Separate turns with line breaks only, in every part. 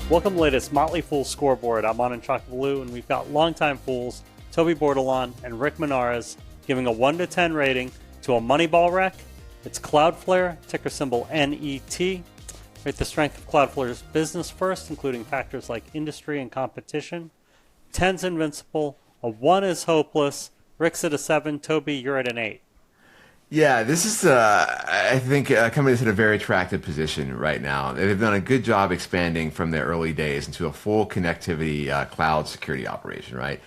Welcome to the latest Motley Fool scoreboard. I'm on in Chocolate Blue, and we've got longtime fools Toby Bordelon and Rick Menares giving a 1 to 10 rating to a Moneyball rec. It's Cloudflare, ticker symbol NET. Rate the strength of Cloudflare's business first, including factors like industry and competition. 10's invincible, a 1 is hopeless. Rick's at a 7, Toby, you're at an 8.
Yeah, this is, I think, a company that's in a very attractive position right now. They've done a good job expanding from their early days into a full connectivity cloud security operation, right?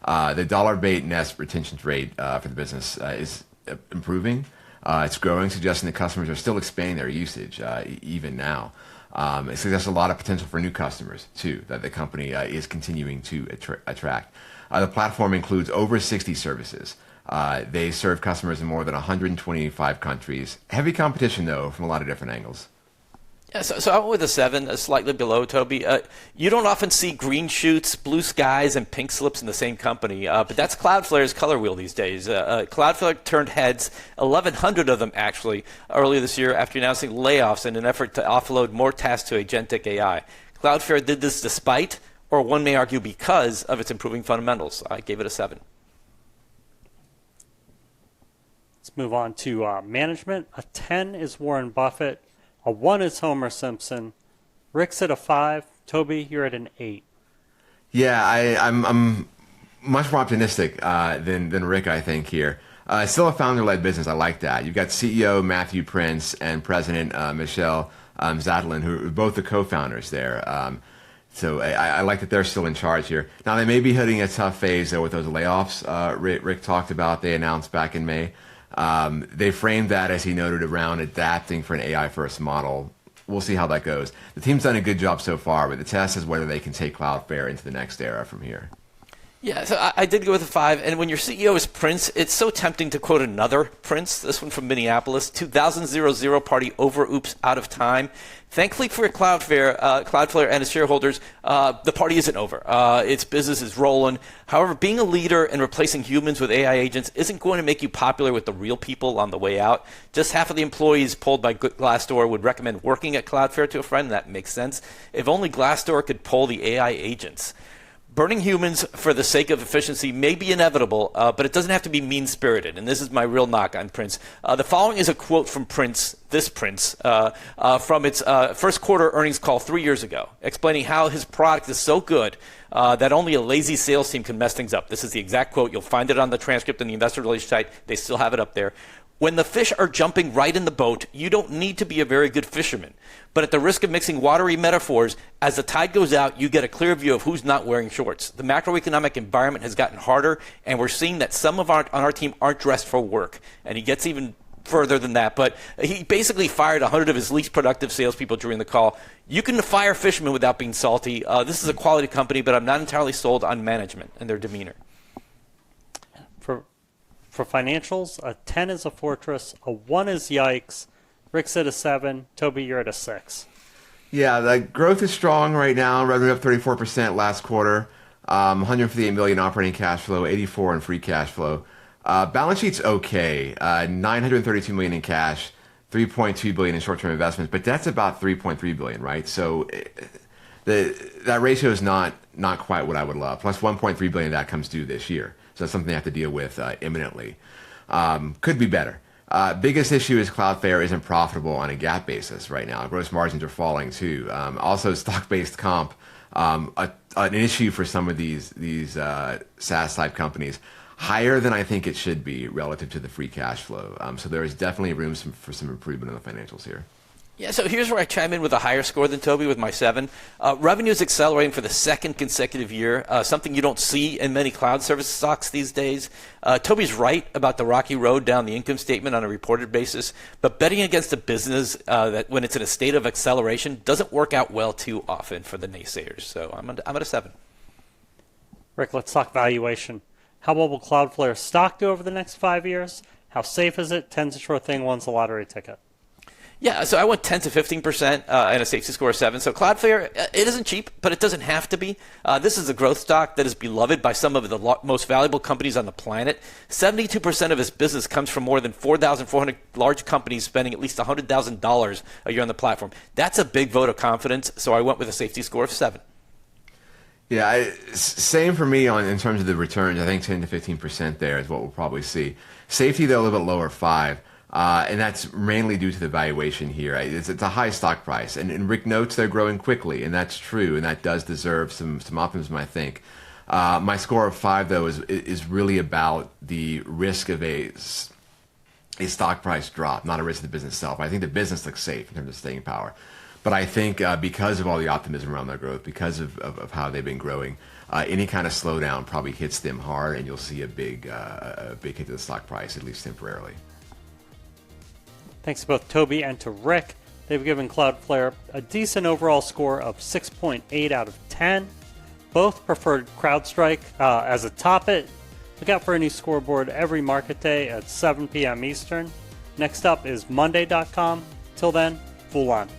The dollar-based net retention rate for the business is improving. It's growing, suggesting that customers are still expanding their usage even now. It suggests a lot of potential for new customers, too, that the company is continuing to attract. The platform includes over 60 services. They serve customers in more than 125 countries. Heavy competition, though, from a lot of different angles.
Yeah, so I went with a 7, slightly below, Toby. You don't often see green shoots, blue skies, and pink slips in the same company, but that's Cloudflare's color wheel these days. Cloudflare turned heads, 1,100 of them actually, earlier this year after announcing layoffs in an effort to offload more tasks to agentic AI. Cloudflare did this despite, or one may argue because, of its improving fundamentals. I gave it a 7.
Let's move on to management. A 10 is Warren Buffett. A 1 is Homer Simpson. Rick's at a 5. Toby, you're at an 8.
Yeah, I'm much more optimistic than Rick, I think, here. Still a founder-led business. I like that. You've got CEO Matthew Prince and President Michelle Zatlin, who are both the co-founders there. So I like that they're still in charge here. Now, they may be hitting a tough phase, though, with those layoffs Rick talked about. They announced back in May. They framed that, as he noted, around adapting for an AI-first model. We'll see how that goes. The team's done a good job so far, but the test is whether they can take Cloudflare into the next era from here.
Yeah, so I did go with a 5, and when your CEO is Prince, it's so tempting to quote another Prince, this one from Minneapolis, 2000 party over, oops, out of time. Thankfully for Cloudflare and its shareholders, the party isn't over. Its business is rolling. However, being a leader and replacing humans with AI agents isn't going to make you popular with the real people on the way out. Just half of the employees polled by Glassdoor would recommend working at Cloudflare to a friend. That makes sense. If only Glassdoor could poll the AI agents. Burning humans for the sake of efficiency may be inevitable, but it doesn't have to be mean-spirited, and this is my real knock on Prince. The following is a quote from Prince, from its first quarter earnings call 3 years ago, explaining how his product is so good that only a lazy sales team can mess things up. This is the exact quote. You'll find it on the transcript on the investor relations site. They still have it up there. When the fish are jumping right in the boat, you don't need to be a very good fisherman. But at the risk of mixing watery metaphors, as the tide goes out, you get a clear view of who's not wearing shorts. The macroeconomic environment has gotten harder, and we're seeing that some of on our team aren't dressed for work. And he gets even further than that. But he basically fired 100 of his least productive salespeople during the call. You can fire fishermen without being salty. This is a quality company, but I'm not entirely sold on management and their demeanor.
For financials, a 10 is a fortress, a 1 is yikes. Rick's at a 7. Toby, you're at a 6.
Yeah, the growth is strong right now. Revenue up 34% last quarter. 158 million operating cash flow, 84 in free cash flow. Balance sheet's okay. 932 million in cash, 3.2 billion in short-term investments, but that's about 3.3 billion, right? So that ratio is not quite what I would love. Plus 1.3 billion of that comes due this year. So that's something they have to deal with imminently. Could be better. Biggest issue is Cloudflare isn't profitable on a GAAP basis right now. Gross margins are falling too. Also, stock-based comp, an issue for some of these SaaS-type companies, higher than I think it should be relative to the free cash flow. So there is definitely room for some improvement in the financials here.
Yeah, so here's where I chime in with a higher score than Toby with my 7. Revenue is accelerating for the second consecutive year, something you don't see in many cloud service stocks these days. Toby's right about the rocky road down the income statement on a reported basis, but betting against a business that when it's in a state of acceleration doesn't work out well too often for the naysayers. So I'm at a 7.
Rick, let's talk valuation. How well will Cloudflare stock do over the next 5 years? How safe is it? 10's a sure thing, 1's a lottery ticket.
Yeah, so I went 10 to 15% and a safety score of 7. So Cloudflare, it isn't cheap, but it doesn't have to be. This is a growth stock that is beloved by some of the most valuable companies on the planet. 72% of its business comes from more than 4,400 large companies spending at least $100,000 a year on the platform. That's a big vote of confidence, so I went with a safety score of 7.
Yeah, same for me in terms of the returns. I think 10 to 15% there is what we'll probably see. Safety, though, a little bit lower, 5. And that's mainly due to the valuation here. It's a high stock price. And Rick notes they're growing quickly, and that's true, and that does deserve some optimism, I think. My score of 5, though, is really about the risk of a stock price drop, not a risk of the business itself. I think the business looks safe in terms of staying power. But I think because of all the optimism around their growth, because of how they've been growing, any kind of slowdown probably hits them hard, and you'll see a big hit to the stock price, at least temporarily.
Thanks to both Toby and to Rick. They've given Cloudflare a decent overall score of 6.8 out of 10. Both preferred CrowdStrike as a top it. Look out for a new scoreboard every market day at 7 p.m. Eastern. Next up is Monday.com. Till then, Fool on.